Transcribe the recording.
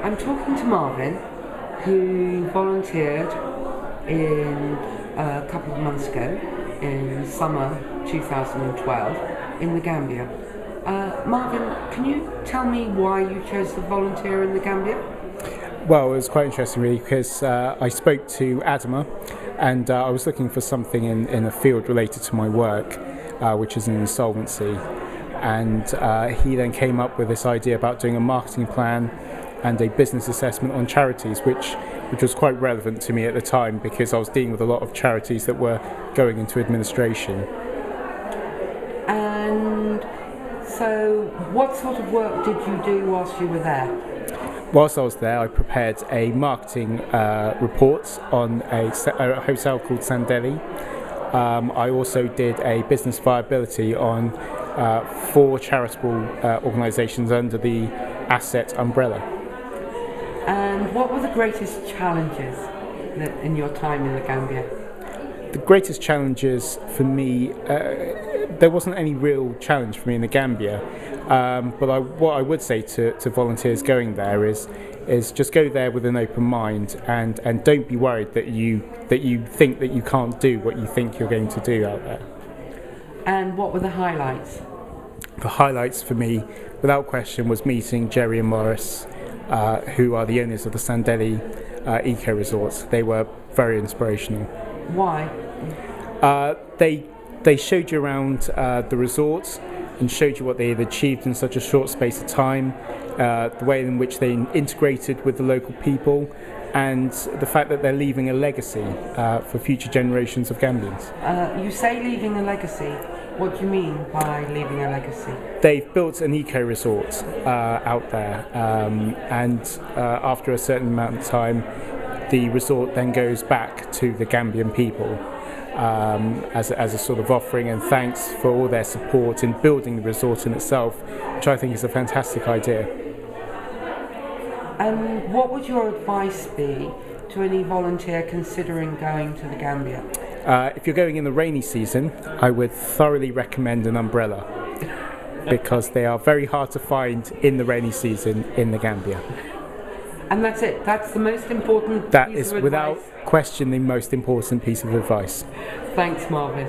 I'm talking to Marvin, who volunteered in a couple of months ago, in summer 2012, in the Gambia. Marvin, can you tell me why you chose to volunteer in the Gambia? Well, it was quite interesting really because I spoke to Adama and I was looking for something in a field related to my work, which is in insolvency. And he then came up with this idea about doing a marketing plan and a business assessment on charities, which was quite relevant to me at the time because I was dealing with a lot of charities that were going into administration. And so what sort of work did you do whilst you were there? Whilst I was there, I prepared a marketing report on a hotel called Sandeli. I also did a business viability on 4 charitable organisations under the Asset umbrella. And what were the greatest challenges in your time in the Gambia? The greatest challenges for me, there wasn't any real challenge for me in the Gambia, but what I would say to volunteers going there is just go there with an open mind and don't be worried that you think that you can't do what you think you're going to do out there. And what were the highlights? The highlights for me, without question, was meeting Jerry and Morris, who are the owners of the Sandeli Eco Resorts. They were very inspirational. Why? They showed you around the resort and showed you what they had achieved in such a short space of time, the way in which they integrated with the local people, and the fact that they're leaving a legacy for future generations of Gambians. You say leaving a legacy. What do you mean by leaving a legacy? They've built an eco-resort out there, and after a certain amount of time, the resort then goes back to the Gambian people as a sort of offering and thanks for all their support in building the resort in itself, which I think is a fantastic idea. And what would your advice be to any volunteer considering going to the Gambia? If you're going in the rainy season, I would thoroughly recommend an umbrella because they are very hard to find in the rainy season in the Gambia. And that's it. That's the most important That piece is of without advice. question the most important piece of advice. Thanks, Marvin.